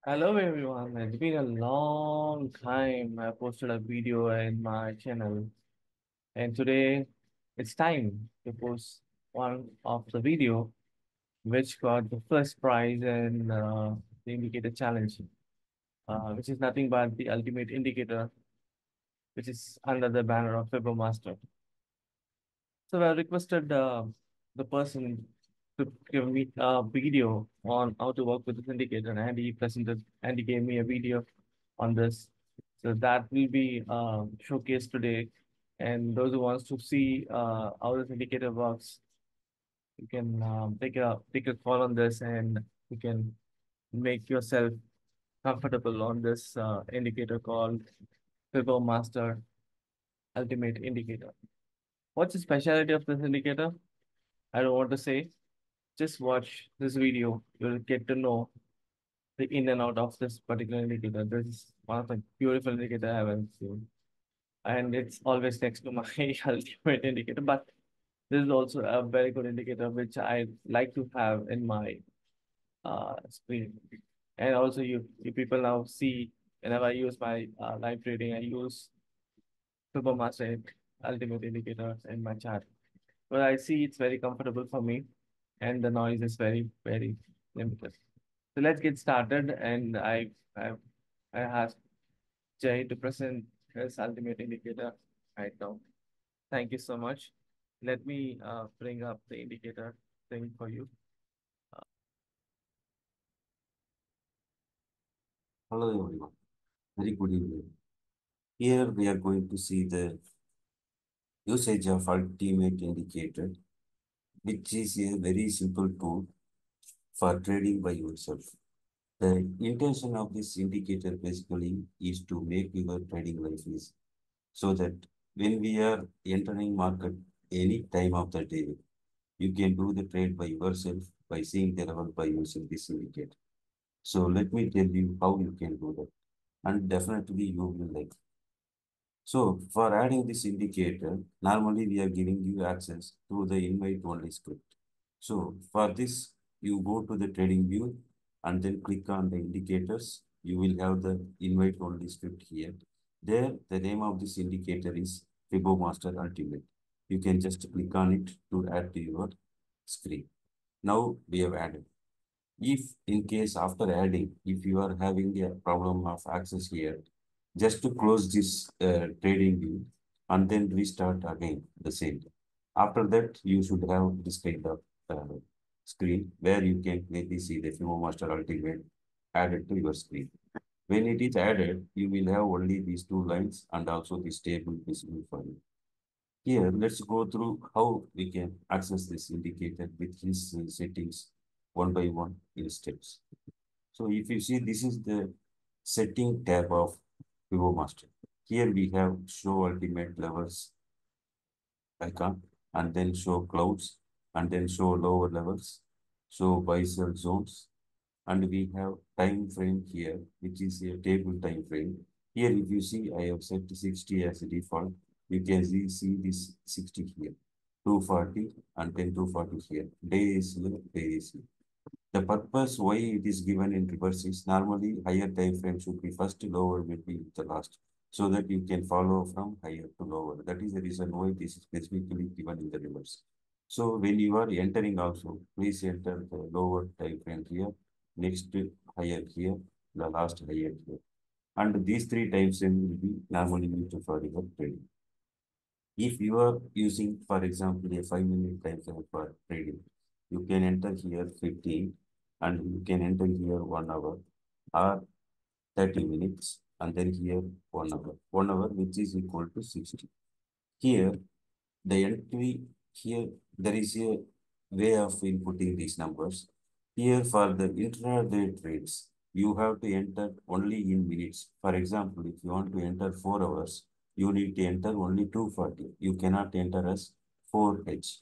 Hello everyone, it's been a long time I posted a video in my channel and today it's time to post one of the video which got the first prize in the indicator challenge, which is nothing but the ultimate indicator which is under the banner of Fibomaster. So I requested the person to give me a video on how to work with this indicator, and he presented and he gave me a video on this. So that will be showcased today. And those who wants to see how this indicator works, you can take a call on this, and you can make yourself comfortable on this indicator called Fibomaster Ultimate Indicator. What's the specialty of this indicator? I don't want to say. Just watch this video. You'll get to know the in and out of this particular indicator. This is one of the beautiful indicator I haven't seen. And it's always next to my ultimate indicator. But this is also a very good indicator which I like to have in my screen. And also you people now see whenever I use my live trading, I use Fibomaster ultimate indicator in my chart. But I see it's very comfortable for me and the noise is very, very limited. So let's get started. And I asked Jay to present his ultimate indicator right now. Thank you so much. Let me bring up the indicator thing for you. Hello everyone, very good evening. Here we are going to see the usage of ultimate indicator, which is a very simple tool for trading by yourself. The intention of this indicator basically is to make your trading life easy, so that when we are entering market any time of the day, you can do the trade by yourself by seeing the level by using this indicator. So let me tell you how you can do that, and definitely you will like. So for adding this indicator, normally we are giving you access to the invite only script. So for this, you go to the trading view and then click on the indicators. You will have the invite only script here. There, the name of this indicator is Fibomaster Ultimate. You can just click on it to add to your screen. Now we have added. If in case after adding, if you are having a problem of access here, just to close this trading view and then restart again the same. After that, you should have this kind of screen where you can clearly see the Fibomaster Ultimate added to your screen. When it is added, you will have only these two lines and also this table visible for you. Here, let's go through how we can access this indicator with his settings one by one in steps. So if you see, this is the setting tab of Fibomaster. Here we have show ultimate levels icon and then show clouds and then show lower levels, show buy sell zones, and we have time frame here, which is a table time frame. Here, if you see, I have set 60 as a default. You can see this 60 here, 240 and then 240 here. Day is here, day is here. The purpose why it is given in reverse is normally higher time frame should be first, lower will be the last, so that you can follow from higher to lower. That is the reason why this is specifically given in the reverse. So when you are entering also, please enter the lower time frame here, next higher here, the last higher here. And these three time frames will be normally used for your trading. If you are using, for example, a 5 minute time frame for trading, you can enter here 15 and you can enter here 1 hour or 30 minutes and then here 1 hour. 1 hour which is equal to 60. Here, the entry here, there is a way of inputting these numbers. Here for the intraday trades, you have to enter only in minutes. For example, if you want to enter 4 hours, you need to enter only 240. You cannot enter as 4H.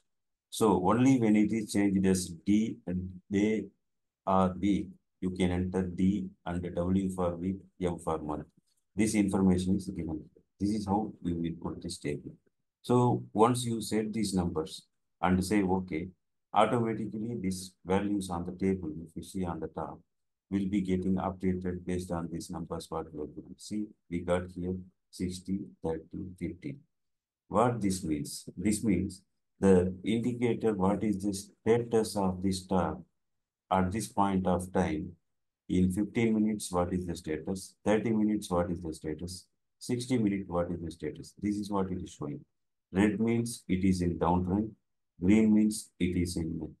So only when it is changed as D and day or week, you can enter D and W for week, M for month. This information is given. This is how you will put this table. So once you set these numbers and say OK, automatically these values on the table, if you see on the top, will be getting updated based on these numbers what we are going to see. We got here 60, 30, 50. What this means? This means the indicator, what is the status of the star at this point of time. In 15 minutes, what is the status? 30 minutes, what is the status? 60 minutes, what is the status? This is what it is showing. Red means it is in downtrend. Green means it is in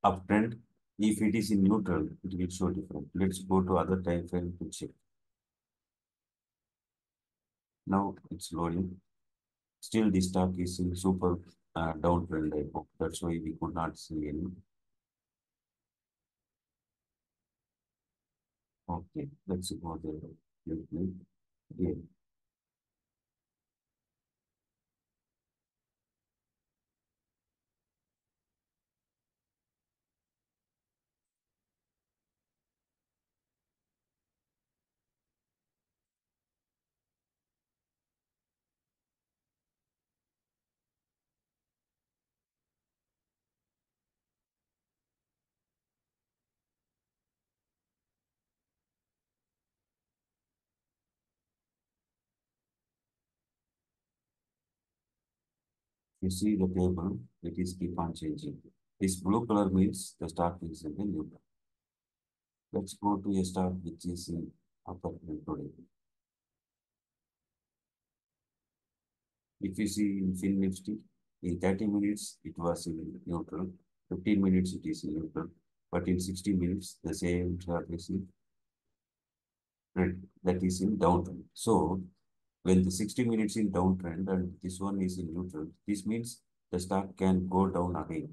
uptrend. If it is in neutral, it will show different. Let's go to other time frame to check. Now it's loading. Still, the stock is in super downtrend. I hope that's why we could not see any. Okay, let's go there. Yeah. You see the table, it is keep on changing. This blue color means the stock is in the neutral. Let's go to a stock which is in upper trend today. If you see in Fin Nifty, in 30 minutes it was in neutral, 15 minutes it is in neutral, but in 60 minutes the same chart is in red, that is in downtrend. So when the 60 minutes in downtrend and this one is in neutral, this means the stock can go down again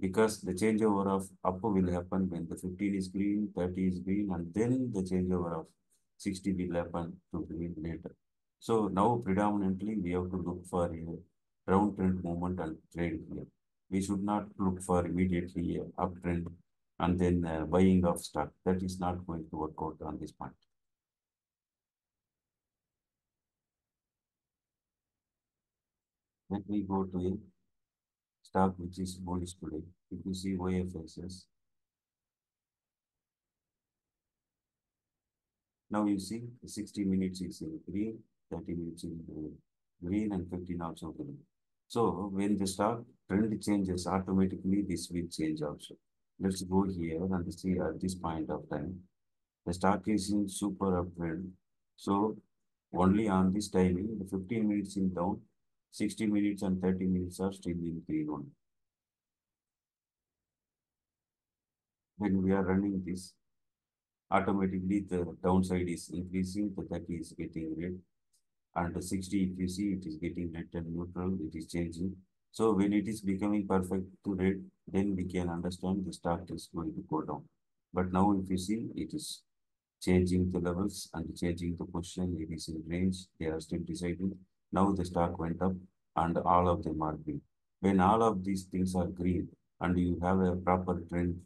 because the changeover of up will happen when the 15 is green, 30 is green, and then the changeover of 60 will happen to green later. So now predominantly we have to look for a downtrend movement and trade here. We should not look for immediately a uptrend and then buying of stock. That is not going to work out on this point. Let me go to a stock which is bullish today. If you see YFSS, now you see 60 minutes is in green, 30 minutes in green, and 15 also green. So when the stock trend changes, automatically this will change also. Let's go here and see at this point of time. The stock is in super uptrend. So only on this timing, the 15 minutes in down, 60 minutes and 30 minutes are still in green only. When we are running this, automatically the downside is increasing, the 30 is getting red, and the 60, if you see, it is getting red and neutral, it is changing. So when it is becoming perfect to red, then we can understand the stock is going to go down. But now if you see, it is changing the levels and changing the position, it is in range, they are still deciding. Now the stock went up and all of them are green. When all of these things are green and you have a proper trend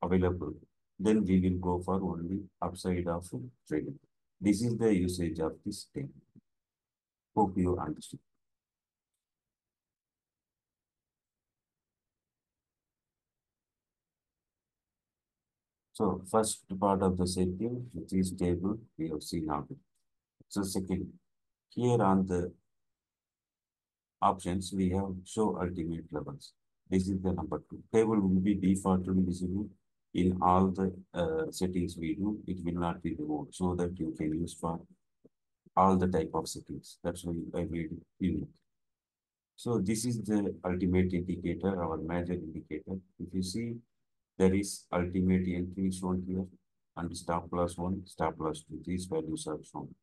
available, then we will go for only upside of trading. This is the usage of this thing. Hope you understood. So first part of the setting, which is table, we have seen now. So second, here on the options, we have show ultimate levels. This is the number two. Table will be defaultly visible in all the settings we do. It will not be removed so that you can use for all the type of settings. That's why I made it unique. So this is the ultimate indicator, our major indicator. If you see, there is ultimate entry shown here and stop loss 1, stop loss 2. These values are shown.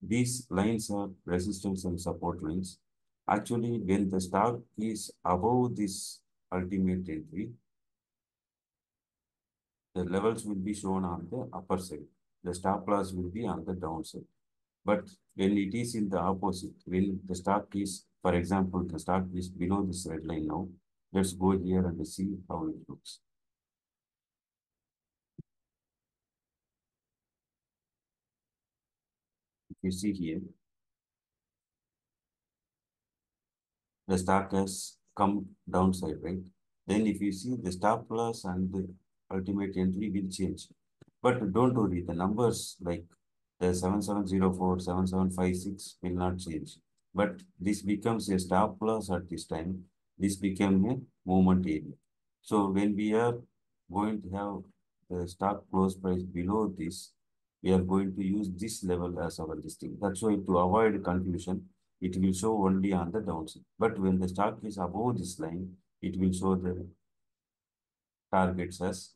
These lines are resistance and support lines. Actually, when the stock is above this ultimate entry, the levels will be shown on the upper side. The stop loss will be on the downside. But when it is in the opposite, when the stock is, for example, the stock is below this red line now, let's go here and see how it looks. If you see here, the stock has come downside, right? Then if you see the stop loss and ultimate entry will change. But don't worry, the numbers like the 7704, 7756 will not change. But this becomes a stop loss at this time. This became a movement area. So when we are going to have the stock close price below this, we are going to use this level as our listing. That's why to avoid confusion, it will show only on the downside. But when the stock is above this line, it will show the targets as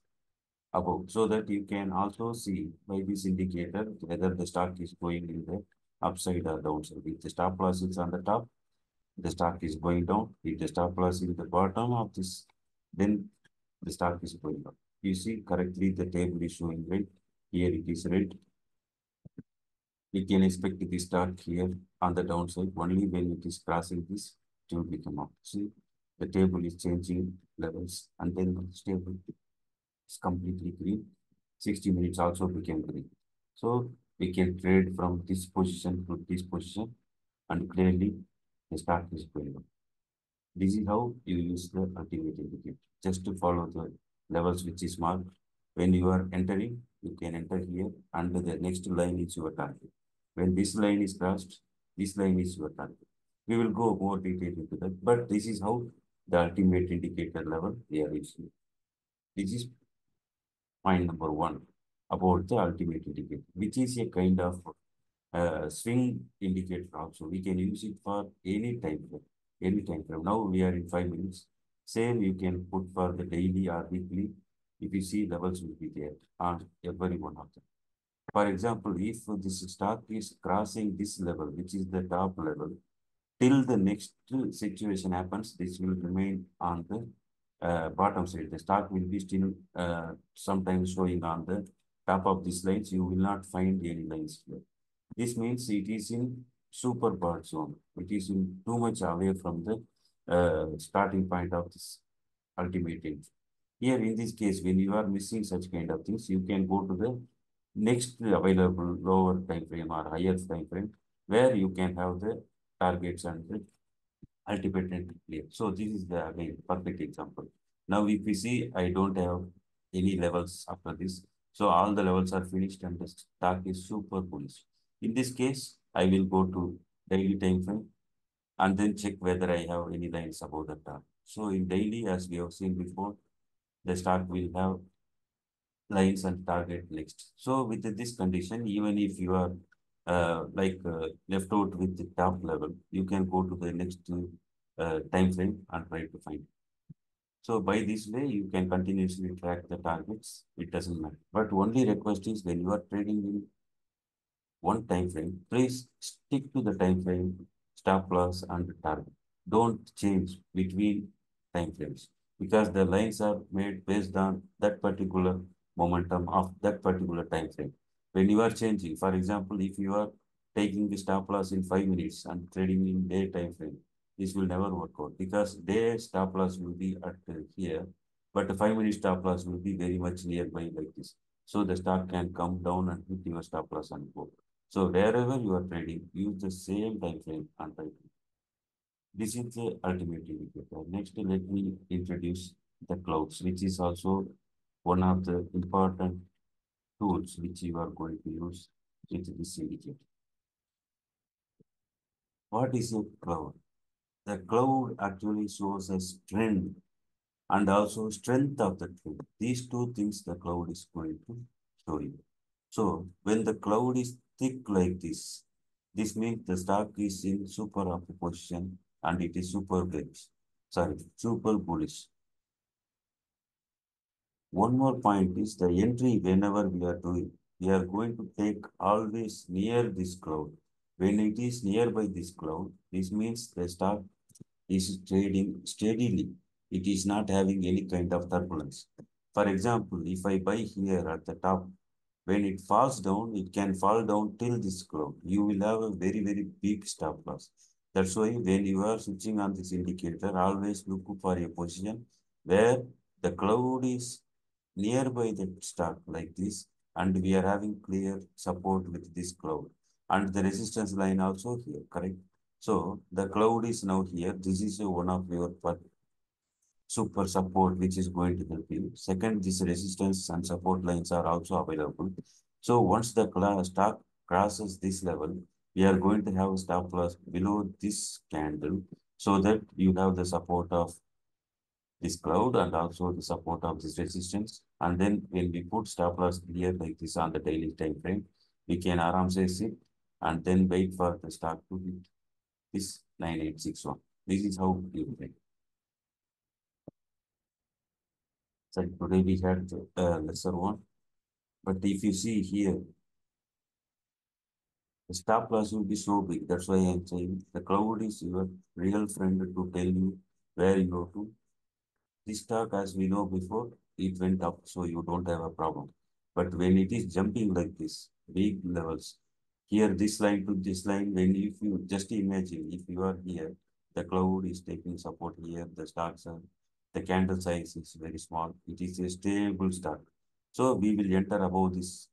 above, so that you can also see by this indicator whether the stock is going in the upside or downside. If the stop loss is on the top, the stock is going down. If the stop loss is in the bottom of this, then the stock is going up. You see correctly the table is showing red. Here it is red. We can expect the stock here on the downside. Only when it is crossing this, it will become up. See, the table is changing levels and then the table is completely green. 60 minutes also became green. So we can trade from this position to this position and clearly the stock is going up. This is how you use the ultimate indicator. Just to follow the levels which is marked. When you are entering, you can enter here and the next line is your target. When this line is crossed, this line is your target. We will go more detail into that, but this is how the ultimate indicator level we are using. This is point number one about the ultimate indicator, which is a kind of swing indicator also. We can use it for any time frame, any time frame. Now we are in 5 minutes. Same you can put for the daily or weekly. If you see levels will be there on every one of them. For example, if this stock is crossing this level, which is the top level, till the next situation happens, this will remain on the bottom side. The stock will be still sometimes showing on the top of these lines. You will not find any lines here. This means it is in super bad zone. It is in too much away from the starting point of this ultimate end. Here in this case, when you are missing such kind of things, you can go to the next available lower time frame or higher time frame where you can have the targets and the ultimate end clear. So this is the again perfect example. Now if we see, I don't have any levels after this. So all the levels are finished and the stock is super bullish. In this case, I will go to daily time frame and then check whether I have any lines above the top. So in daily, as we have seen before, the stock will have lines and target next. So with this condition, even if you are left out with the top level, you can go to the next time frame and try to find. So by this way, you can continuously track the targets. It doesn't matter. But only request is when you are trading in one time frame, please stick to the time frame, stop loss, and target. Don't change between time frames because the lines are made based on that particular momentum of that particular time frame. When you are changing, for example, if you are taking the stop loss in 5 minutes and trading in day time frame, this will never work out because day stop loss will be at here, but the 5 minute stop loss will be very much nearby like this. So the stock can come down and hit your stop loss and go. So wherever you are trading, use the same time frame and try to. This is the ultimate indicator. Next, let me introduce the clouds, which is also one of the important tools which you are going to use with this indicator. What is a cloud? The cloud actually shows us trend and also strength of the trend. These two things the cloud is going to show you. So when the cloud is thick like this means the stock is in super upper position and it is super bullish. Sorry, super bullish. One more point is the entry whenever we are doing, we are going to take always near this cloud. When it is nearby this cloud, this means the stock is trading steadily. It is not having any kind of turbulence. For example, if I buy here at the top, when it falls down, it can fall down till this cloud. You will have a very, very big stop loss. That's why when you are switching on this indicator, always look for a position where the cloud is nearby the stock like this, and we are having clear support with this cloud. And the resistance line also here, correct? So the cloud is now here. This is one of your super support which is going to help you. Second, this resistance and support lines are also available. So once the stock crosses this level, we are going to have stop loss below this candle so that you have the support of this cloud and also the support of this resistance. And then when we put stop loss here like this on the daily time frame, we can aram say sit and then wait for the stock to hit this 9861. This is how you play. So today we had a lesser one. But if you see here, the stop loss will be so big. That's why I'm saying the cloud is your real friend to tell you where you go to. This stock, as we know before, it went up, so you don't have a problem. But when it is jumping like this, big levels, here this line to this line, when if you just imagine if you are here, the cloud is taking support here, the stocks are, the candle size is very small. It is a stable stock. So we will enter above this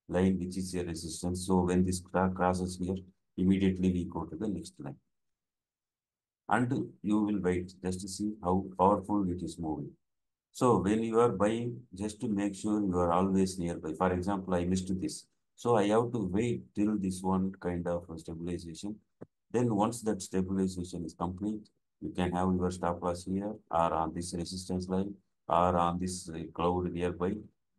line, which is a resistance. So when this crosses here, immediately we go to the next line. And you will wait just to see how powerful it is moving. So when you are buying, just to make sure you are always nearby. For example, I missed this. So I have to wait till this one kind of stabilization. Then once that stabilization is complete, you can have your stop loss here or on this resistance line or on this cloud nearby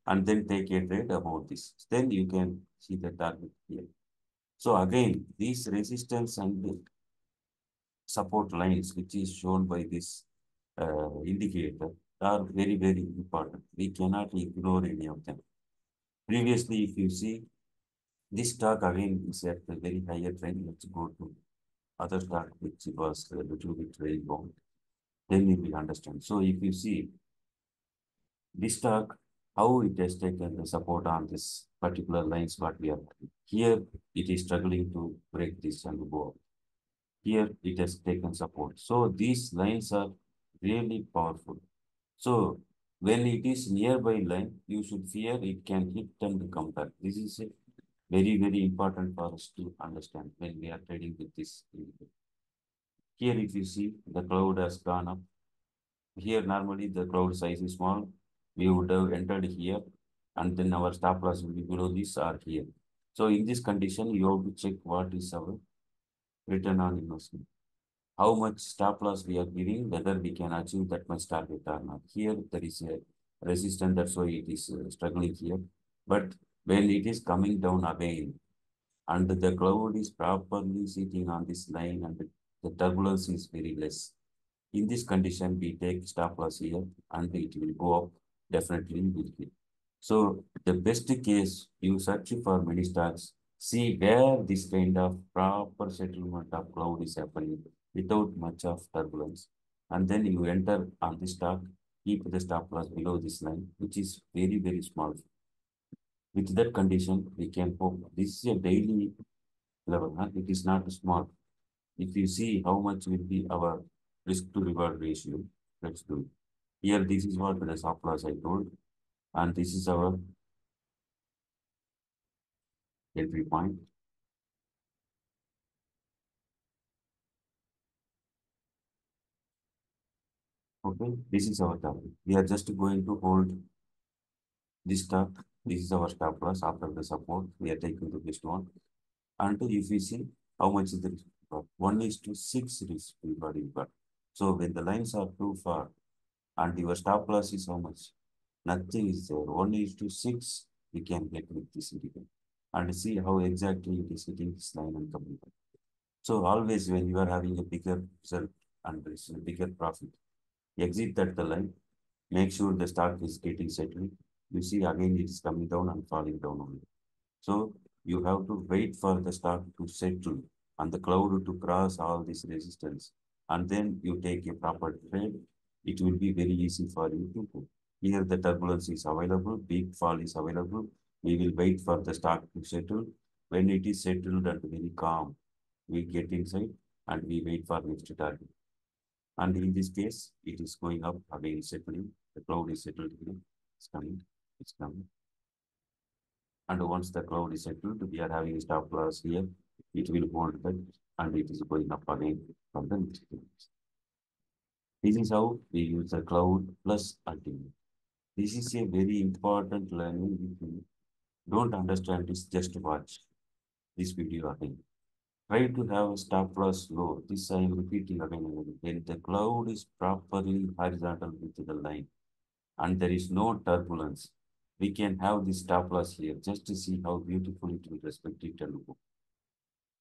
and then take a trade about this. Then you can see the target here. So again, these resistance and support lines, which is shown by this indicator, are very, very important. We cannot ignore any of them. Previously, if you see, this stock again is at a very higher trend. Let's go to other stock which was a little bit very long. Then you will understand. So if you see this stock, how it has taken the support on this particular lines, what we are here, it is struggling to break this and go up. Here it has taken support. So these lines are really powerful. So when it is nearby line, you should fear it can hit and come back. This is a very, very important for us to understand when we are trading with this indicator. Here, if you see the cloud has gone up. Here, normally the cloud size is small. We would have entered here, and then our stop loss will be below this or here. So in this condition, you have to check what is our return on investment. How much stop loss we are giving, whether we can achieve that much target or not. Here, there is a resistance, that's why it is struggling here. But when it is coming down again, and the cloud is properly sitting on this line and the turbulence is very less. In this condition, we take stop loss here and it will go up, definitely will hit. So the best case, you search for many stocks, see where this kind of proper settlement of cloud is happening without much of turbulence. And then you enter on the stock, keep the stop loss below this line, which is very, very small. With that condition, we can hope this is a daily level, huh? It is not small. If you see how much will be our risk to reward ratio, let's do it. Here, this is what the stop loss I told, and this is our entry point. Okay, this is our target. We are just going to hold this stock. This is our stop loss after the support. We are taking the best one. And if you see how much is the risk, 1 is to 6 risk reward you got. So when the lines are too far and your stop loss is how much? Nothing is there. 1 is to 6, we can get with this indicator. And see how exactly it is hitting this line and coming back. So always when you are having a bigger result and there is a bigger profit, exit that the line, make sure the stock is getting settled. You see again it is coming down and falling down only. So you have to wait for the stock to settle and the cloud to cross all this resistance. And then you take a proper trade. It will be very easy for you to go. Here the turbulence is available, big fall is available. We will wait for the stock to settle. When it is settled and very calm, we get inside and we wait for next target. And in this case, it is going up again, settling. The cloud is settled here. It's coming. It's coming. And once the cloud is settled, we are having stop loss here. It will hold back and it is going up again from the next place. This is how we use the cloud plus ultimate. This is a very important learning. If you don't understand this, just watch this video again. Try to have a stop loss low. This I am repeating again and again. When the cloud is properly horizontal with the line and there is no turbulence, we can have this stop loss here just to see how beautiful it will respect it and go.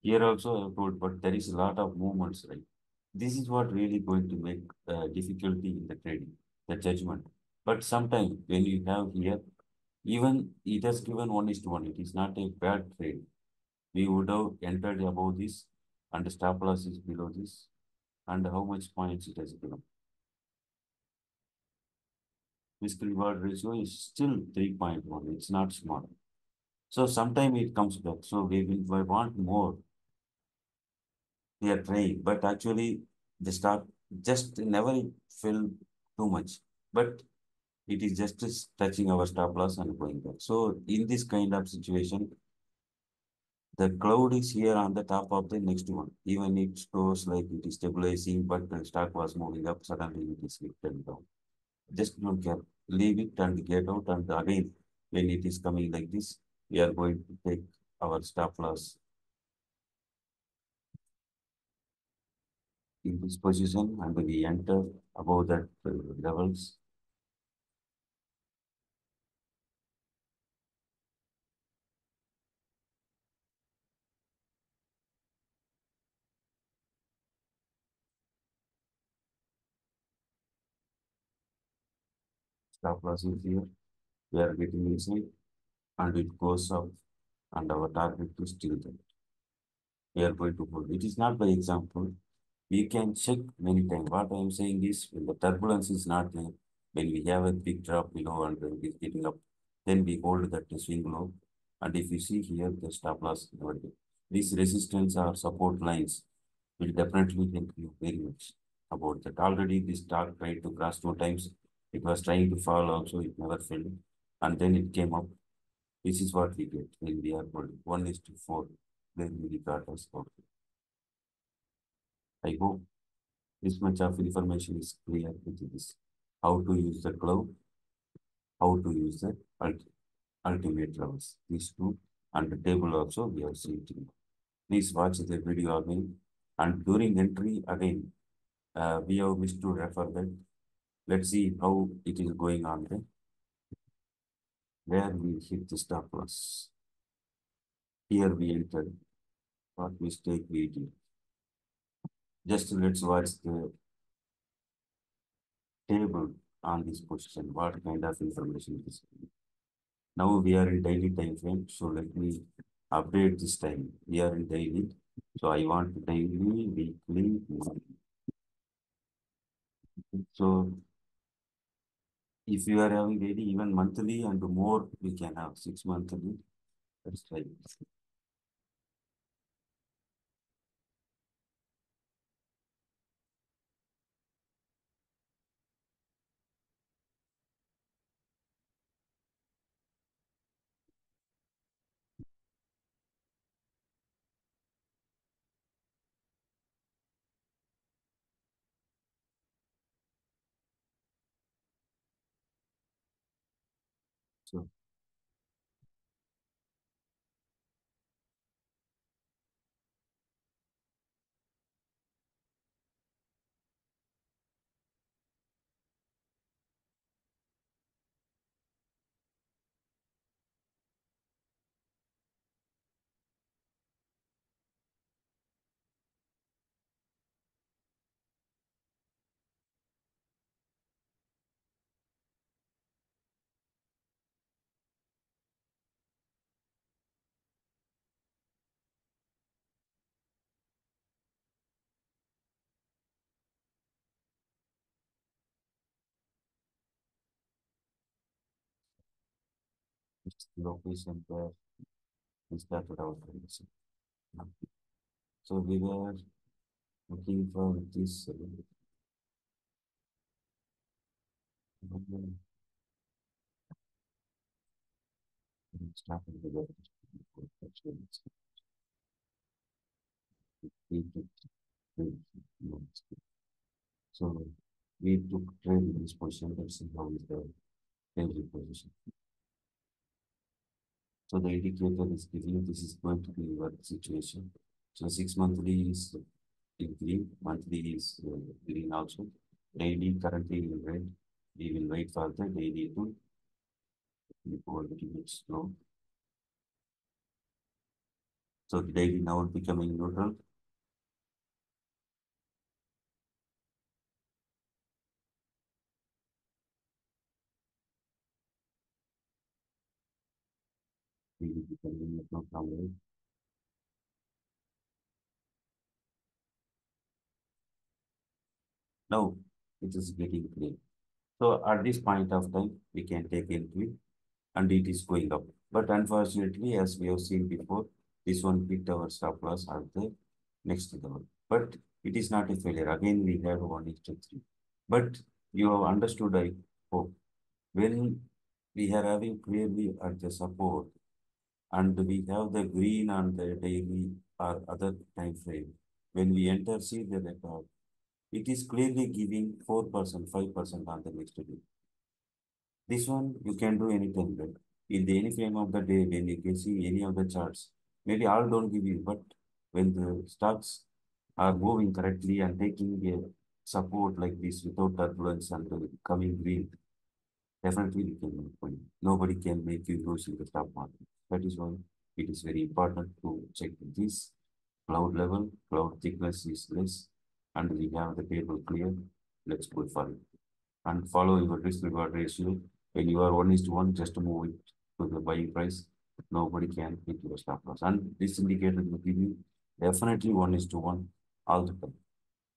Here also I have told, but there is a lot of movements, right? This is what really going to make difficulty in the trading, the judgment. But sometimes when you have here, even it has given 1:1, it is not a bad trade. We would have entered above this and the stop loss is below this and how much points it has given. Risk reward ratio is still 3.1. It's not small. So sometime it comes back. So we want more. We are trying, but actually the stock just never fell too much. But it is just touching our stop loss and going back. So in this kind of situation, the cloud is here on the top of the next one. Even it shows like it is stabilizing, but the stock was moving up, suddenly it is hit down. Just don't care. Leave it and get out. And again, when it is coming like this, we are going to take our stop loss in this position and we enter above that levels. Stop loss is here. We are getting inside and it goes up and our target is still there. We are going to hold. It is not by example. We can check many times. What I am saying is when the turbulence is not there, when we have a big drop below and when it is getting up, then we hold that swing low. And if you see here, the stop loss, these resistance or support lines will definitely help you very much about that. Already this stock tried to cross 2 times. It was trying to fall also, it never fell. And then it came up. This is what we get when we are holding 1:4, then we got us out. I hope this much of information is clear with this. How to use the cloud, how to use the ultimate levels. These two and the table also we have seen. Please watch the video again. And during entry again, we have missed to refer that. Let's see how it is going on there. Where we hit the stop loss. Here we entered. What mistake we did. Just let's watch the table on this position. What kind of information it is. Now we are in daily time frame. So let me update this time. We are in daily. So I want daily, weekly, monthly. So if you are having daily, even monthly and more, we can have 6 monthly. Let's try this. So it's the location where we started our conversation. So we were looking for this. Starting with the so We took trade in this position. Let's see how is the trade position. So the indicator is giving this is going to be your situation. So 6 monthly is in green, monthly is green also. Daily currently in red. We will wait for the daily to go a little bit slow. So the daily now becoming neutral. We will becoming neutral from red. Now it is getting clear. So at this point of time, we can take entry and it is going up. But unfortunately, as we have seen before, this one hit our stop loss at the next level. But it is not a failure. Again, we have 1:3. But you have understood, I hope, when we are having clearly at the support and we have the green on the daily or other time frame, when we enter, see the record, it is clearly giving 4%, 5% on the next day. This one you can do anything, right? In the any frame of the day, when you can see any of the charts, maybe all don't give you, but when the stocks are moving correctly and taking a support like this without turbulence and coming green, definitely we can make money. Nobody can make you lose in the stock market. That is why it is very important to check this cloud level, cloud thickness is less, and we have the table clear. Let's go for it and follow your risk reward ratio. When you are 1:1, just move it to the buying price. Nobody can hit your stop loss. And this indicator will give you definitely 1:1 all the time.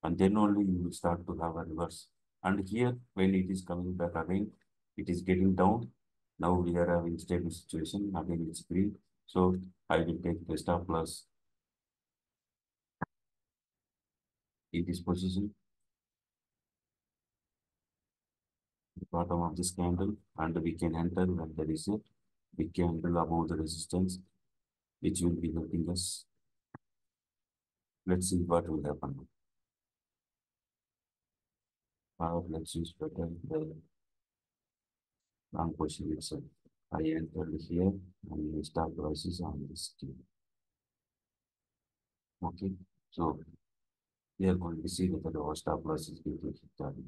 And then only you will start to have a reverse. And here, when it is coming back again, it is getting down. Now we are having stable situation. Again, it's green. So I will take the stop loss in this position, the bottom of this candle, and we can enter when there is a big candle above the resistance, which will be helping us. Let's see what will happen. Let's use better the long position itself. I entered here and we start prices on this key. Okay, so we are going to see that our stop loss is going to hit target.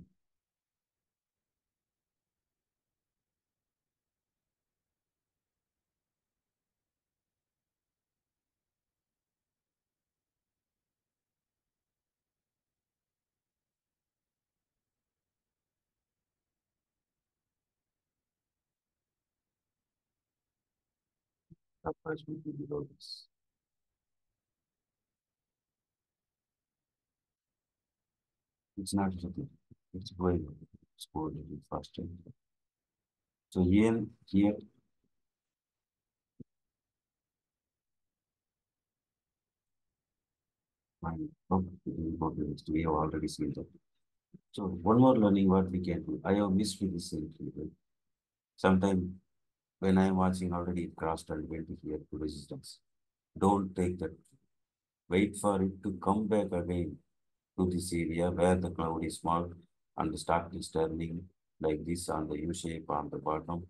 Stop price will be below this. It's not hitting. It's going. It's going a little faster. So here, fine. Oh, we will go to next. We have already seen that. So one more learning what we can do. I have missed with this thing. Sometime when I am watching already it crossed and went here to resistance. Don't take that. Wait for it to come back again to this area where the cloud is small and the stock is turning like this on the U shape on the bottom.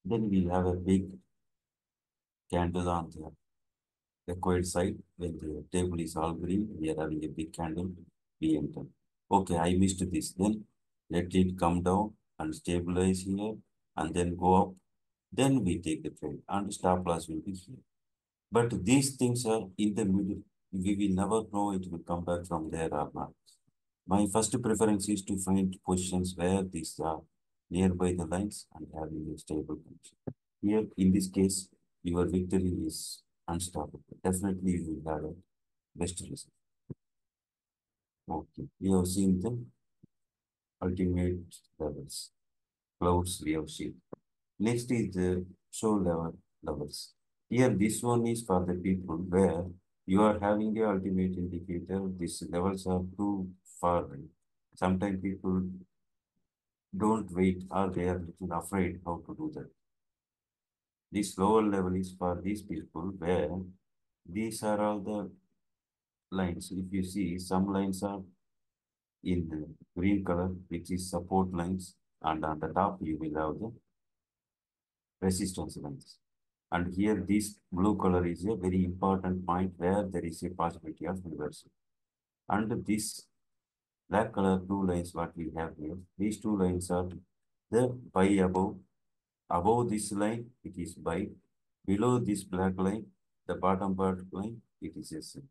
Then we have a big candle on the required side. When the table is all green, we are having a big candle. We enter. Okay, I missed this. Then let it come down and stabilize here and then go up. Then we take the trade and stop loss will be here. But these things are in the middle. We will never know it will come back from there or not. My first preference is to find positions where these are nearby the lines and having a stable condition. Here, in this case, your victory is unstoppable. Definitely, you will have a best result. Okay, we have seen the ultimate levels. Clouds we have seen. Next is the show levels. Here, this one is for the people where you are having the ultimate indicator. These levels are too far away. Sometimes people don't wait or they are little afraid how to do that. This lower level is for these people where these are all the lines. If you see, some lines are in green color, which is support lines, and on the top you will have the resistance lines. And here this blue color is a very important point where there is a possibility of reversal. And this black color two lines what we have here, these two lines are the buy above. Above this line, it is buy. Below this black line, the bottom part line, it is a sell.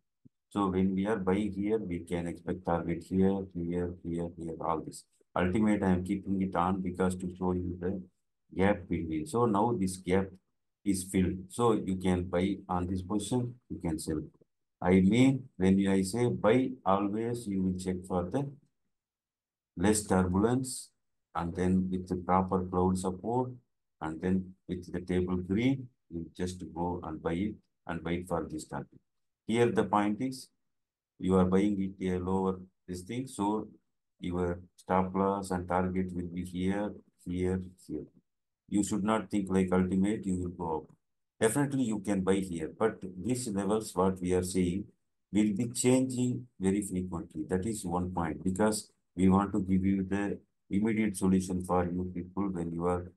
So when we are buying here, we can expect target here, here, here, here, all this. Ultimate, I am keeping it on because to show you the gap between. So now this gap is filled. So you can buy on this position, you can sell. I mean, when I say buy, always you will check for the less turbulence, and then with the proper cloud support, and then with the table green, you just go and buy it and wait for this target. Here the point is you are buying it a lower this thing, so your stop loss and target will be here, here, here. You should not think like ultimate, you will go up. Definitely you can buy here, but these levels, what we are saying, will be changing very frequently. That is one point, because we want to give you the immediate solution for you people when you are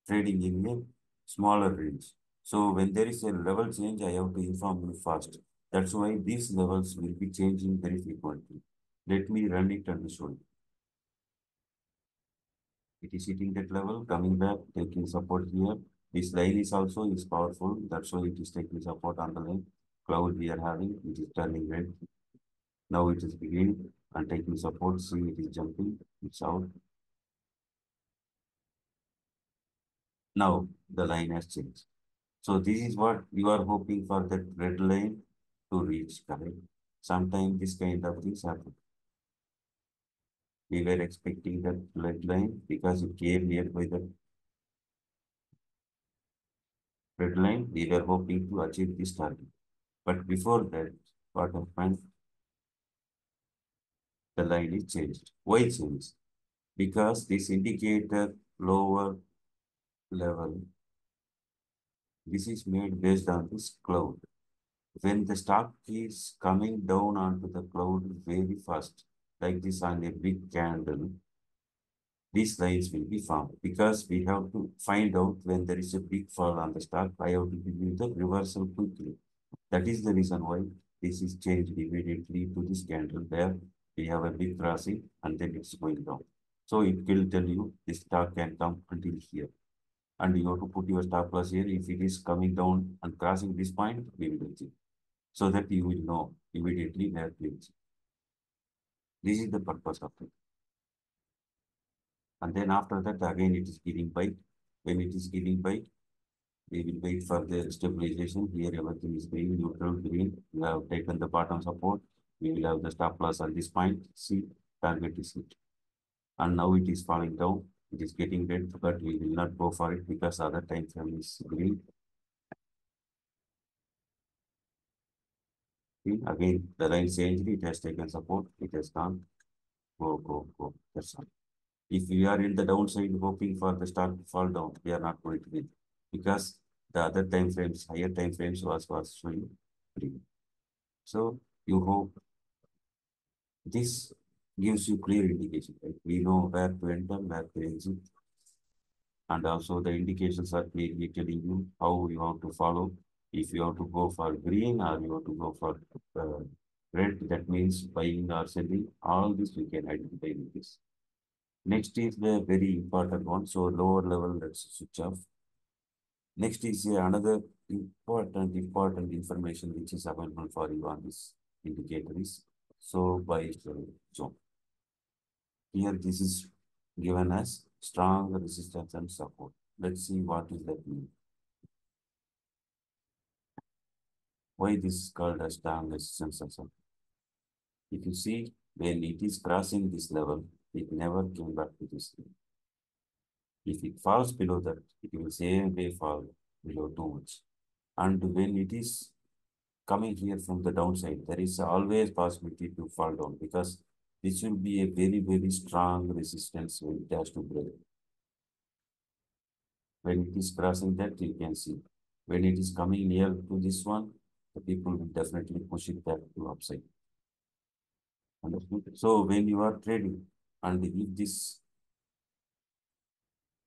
trading in a smaller range. So when there is a level change, I have to inform you fast. That's why these levels will be changing very frequently. Let me run it and show you. It is hitting that level, coming back, taking support here. This line is also is powerful. That's why it is taking support on the line. Cloud we are having, it is turning red. Now it is beginning and taking support. See, it is jumping. It's out. Now the line has changed. So this is what you are hoping for, that red line to reach, correct? Sometimes this kind of things happen. We were expecting that red line because it came nearby the red line. We were hoping to achieve this target. But before that, what happened? The line is changed. Why changed? Because this indicator lower level, this is made based on this cloud. When the stock is coming down onto the cloud very fast, like this on a big candle, these lines will be formed because we have to find out when there is a big fall on the stock. I have to give you the reversal quickly. That is the reason why this is changed immediately to this candle where we have a big crossing and then it's going down. So it will tell you this stock can come until here. And you have to put your stop loss here. If it is coming down and crossing this point, we will exit. So that you will know immediately where to exit. This is the purpose of it. And then after that, again, it is giving buy. When it is giving buy, we will wait for the stabilization. Here, everything is green, neutral, green. We have taken the bottom support. We will have the stop loss at this point. See, target is hit. And now it is falling down. It is getting red, but we will not go for it because other time frame is green. See, again, the line changed. It has taken support. It has gone. Go, go, go. That's all. If we are in the downside hoping for the stock to fall down, we are not going to win because the other time frames, higher time frames was showing green. So you hope this gives you clear indication, right? We know where to enter, where to exit, and also the indications are clearly telling you how you have to follow. If you have to go for green or you have to go for red, that means buying or selling. All this we can identify with this. Next is the very important one. So lower level, let's switch off. Next is another important information which is available for you on this indicator is so by zone. Here this is given as strong resistance and support. Let's see what is that mean. Why this is called as strong resistance and support? If you see when it is crossing this level, it never came back to this level. If it falls below that, it will same way fall below too much. And when it is coming here from the downside, there is always possibility to fall down because this will be a very, very strong resistance when it has to break. When it is crossing that, you can see. When it is coming near to this one, the people will definitely push it back to upside. Understood? So when you are trading, and if this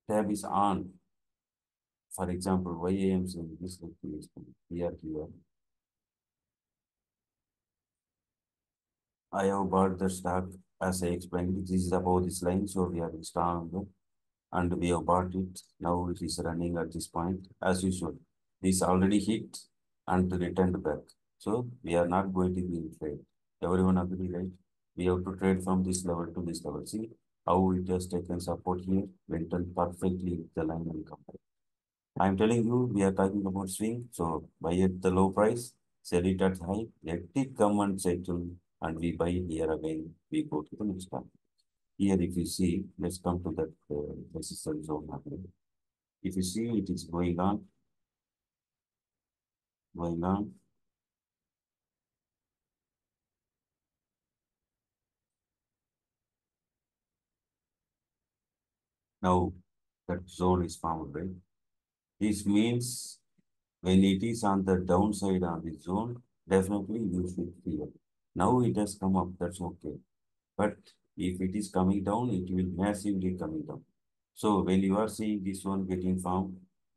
tab is on, for example, why I am saying this, let me explain. Here, I have bought the stock as I explained. This is above this line, so we are strong and we have bought it. Now it is running at this point as usual. This already hit and returned back. So we are not going to be in trade. Everyone agree, right? We have to trade from this level to this level. See how it has taken support here, went on perfectly with the line and come back. I'm telling you, we are talking about swing. So buy at the low price, sell it at high, let it come and settle, and we buy here again. We go to the next one. Here, if you see, let's come to that resistance zone happening. If you see, it is going on. Now that zone is formed, right? This means when it is on the downside on the zone, definitely you should fear. Now it has come up, that's okay. But if it is coming down, it will massively coming down. So when you are seeing this one getting formed,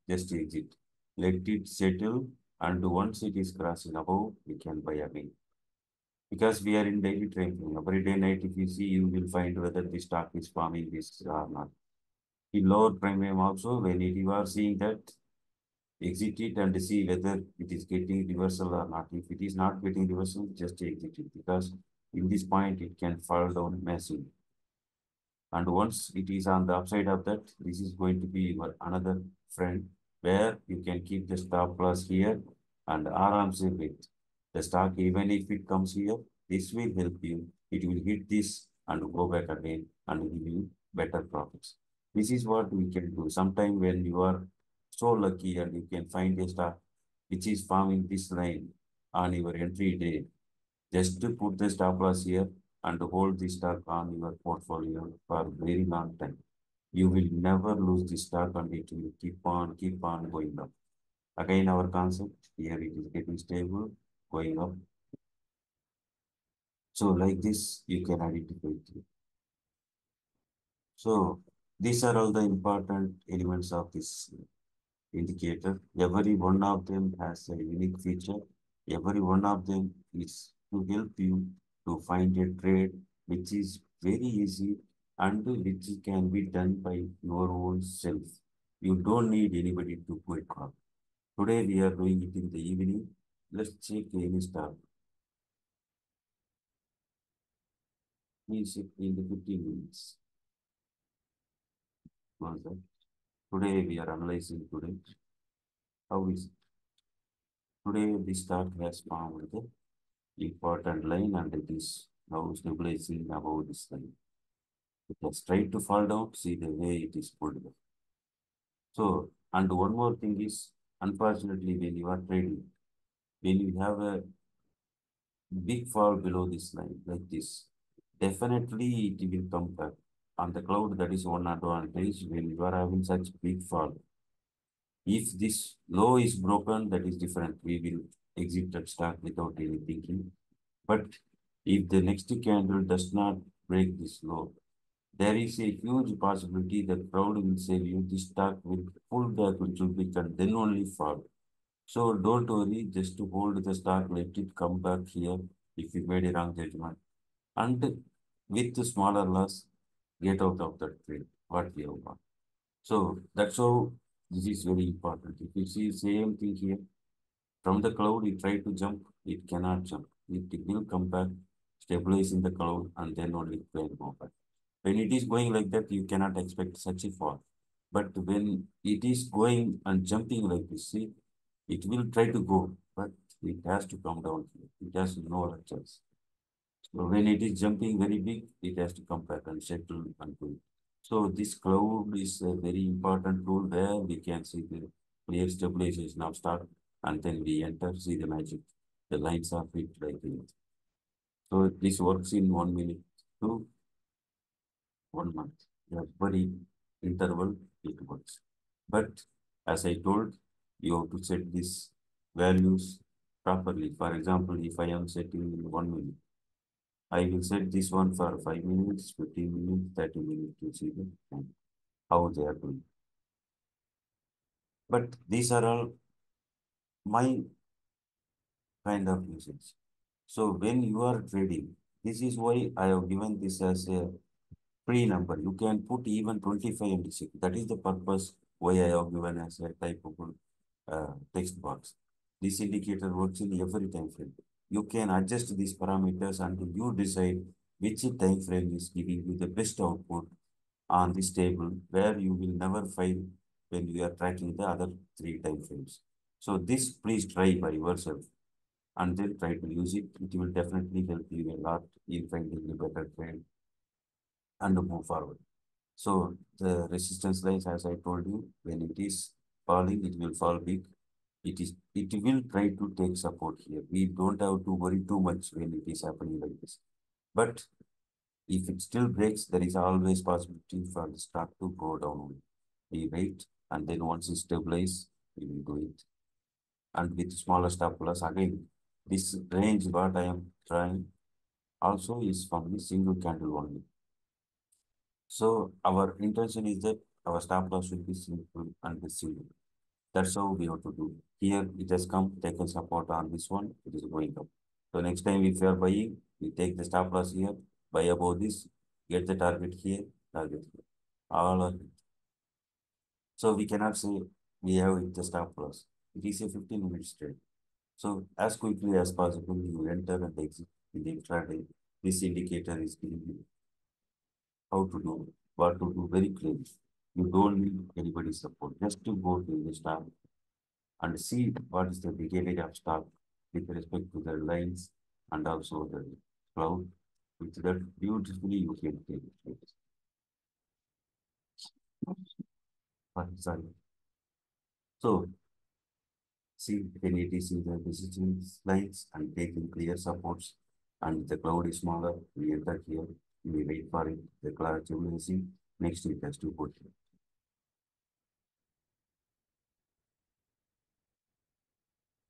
just exit. Let it settle, and once it is crossing above, we can buy again. Because we are in daily trading. Every day night, if you see, you will find whether the stock is forming this or not. In lower premium also, when you are seeing that, exit it and see whether it is getting reversal or not. If it is not getting reversal, just exit it because in this point it can fall down massively. And once it is on the upside of that, this is going to be your another friend where you can keep the stop loss here and arms with the stock. Even if it comes here, this will help you. It will hit this and go back again and give you better profits. This is what we can do. Sometime when you are so lucky and you can find a stock which is forming this line on your entry day, just to put the stop loss here and hold the stock on your portfolio for a very long time. You will never lose the stock and it will keep on going up. Again, our concept here it is getting stable, going up. So like this, you can identify it. So these are all the important elements of this indicator. Every one of them has a unique feature. Every one of them is to help you to find a trade which is very easy and which can be done by your own self. You don't need anybody to do it for. Today we are doing it in the evening. Let's check any start. Please check in the 15 minutes. Close that. Today we are analyzing today. How is it? Today the stock has formed the important line and it is now stabilizing above this line. It has tried to fall down, see the way it is pulled back. So, and one more thing is, unfortunately, when you are trading, when you have a big fall below this line, like this, definitely it will come back. On the cloud, that is one advantage when you are having such big fall. If this low is broken, that is different. We will exit that stock without any thinking. But if the next candle does not break this low, there is a huge possibility that crowd will say you this stock will pull back little bit and then only fall. So don't worry, just to hold the stock, let it come back here if you made a wrong judgment. And with the smaller loss, get out of that trade, what we have got. So that's how this is very important. If you see same thing here, from the cloud, it try to jump, it cannot jump. It will come back, stabilize in the cloud, and then only it can go back. When it is going like that, you cannot expect such a fall. But when it is going and jumping like this, see, it will try to go, but it has to come down here. It has no other choice. So when it is jumping very big, it has to come back and settle and do it. So this cloud is a very important tool where we can see the clear stabilization of stock and then we enter, see the magic. The lines are fit like this. So this works in 1 minute to 1 month. Every interval it works. But as I told, you have to set these values properly. For example, if I am setting in 1 minute, I will set this one for 5 minutes, 15 minutes, 30 minutes to see the time, how they are doing. But these are all my kind of usage. So when you are trading, this is why I have given this as a free number. You can put even 25 and 6. That is the purpose why I have given as a typeable text box. This indicator works in every time frame. You can adjust these parameters until you decide which time frame is giving you the best output on this table, where you will never find when you are tracking the other three time frames. So this please try by yourself and then try to use it. It will definitely help you a lot in finding a better trade and move forward. So the resistance lines, as I told you, when it is falling, it will fall big. It will try to take support here. We don't have to worry too much when it is happening like this. But if it still breaks, there is always possibility for the stock to go down. We wait, and then once it stabilizes, we will do it. And with smaller stop loss, again, this range what I am trying also is from the single candle only. So our intention is that our stop loss should be simple and the single. That's how we have to do. Here it has come, taken support on this one, it is going up. So next time if you are buying, we take the stop loss here, buy above this, get the target here, target here. All are hit. So we cannot say we have hit the stop loss. It is a 15-minute trade. So as quickly as possible, you enter and exit in the intraday. This indicator is giving you how to do, what to do very clearly. You don't need anybody's support. Just to go to the stock and see what is the behavior of stock with respect to the lines and also the cloud. With that beautifully you can take it. Sorry. So see when it is in the resistance lines and taking clear supports and the cloud is smaller, we enter here, we wait for it, the clarity will see, next it has to put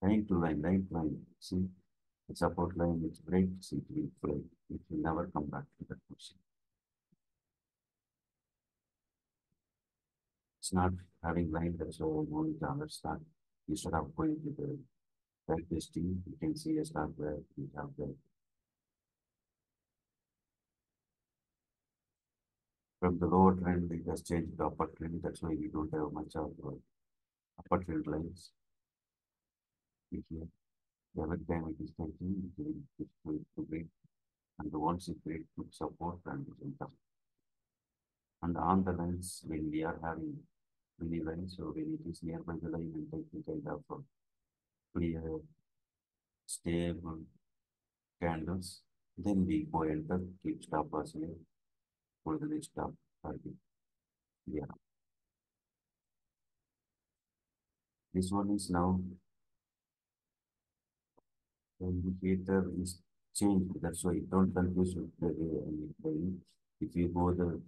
line to line. See, the support line which breaks, it will fly. It will never come back to that position. It's not having line, that's why I'm going to understand. Instead of going to the back testing, you can see a start where we have the from the lower trend, it has changed to the upper trend. That's why we don't have much of upper trend lines here. Every time it is taking, it will break. And once it breaks, to support and it will come. And on the lines, when we are having many lines, so when it is nearby the line and taking kind of clear, stable candles, then we go enter, keep stop loss here, for the next stop target. Yeah, this one is now the indicator is changed. That's why don't confuse with the way. If you go the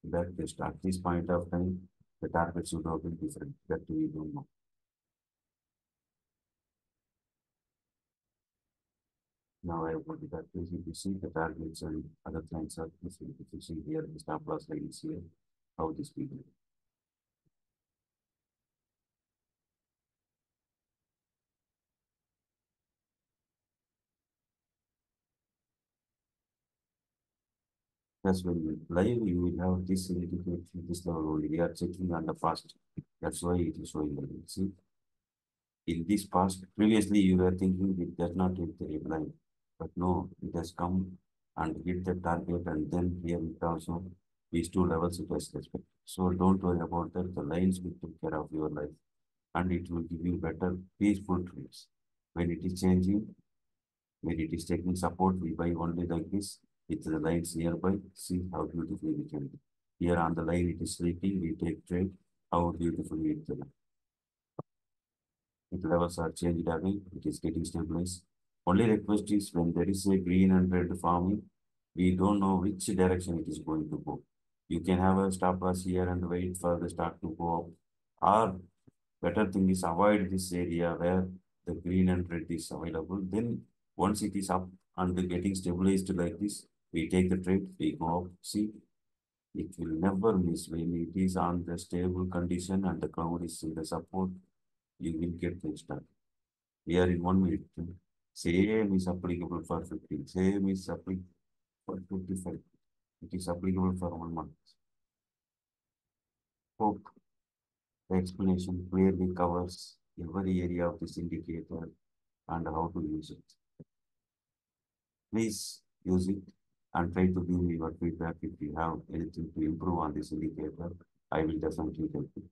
back test at this point of time, the target should have been different. That we don't know. Now I want that is if you see the targets and other clients are different. If you see here the stop loss line is here, how this will be. That's when you live, you will have this indicator, this level only. We are checking on the past. That's why it is showing like this. See, in this past, previously you were thinking it does not hit the red line, but no, it has come and hit the target, and then here it also these two levels it has respect. So don't worry about that. The lines will take care of your life, and it will give you better peaceful trades. When it is changing, when it is taking support, we buy only like this with the lines nearby. See how beautifully we can do. Here on the line it is sleeping, we take trade. How beautifully it is. If levels are changed again, it is getting stabilized. Only request is when there is a green and red forming, we don't know which direction it is going to go. You can have a stop loss here and wait for the start to go up. Or better thing is avoid this area where the green and red is available. Then once it is up, and getting stabilized like this. We take the trade, we go up, see, it will never miss when it is on the stable condition and the cloud is in the support, you will get the start. We are in 1 minute. Same is applicable for 15, same is applicable for 55. It is applicable for 1 month. Hope the explanation clearly covers every area of this indicator and how to use it. Please use it and try to give me your feedback if you have anything to improve on this indicator. I will definitely help you.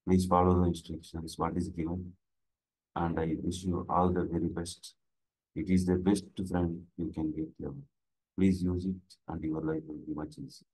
Please follow the instructions, what is given, and I wish you all the very best. It is the best friend you can get ever. Please use it and your life will be much easier.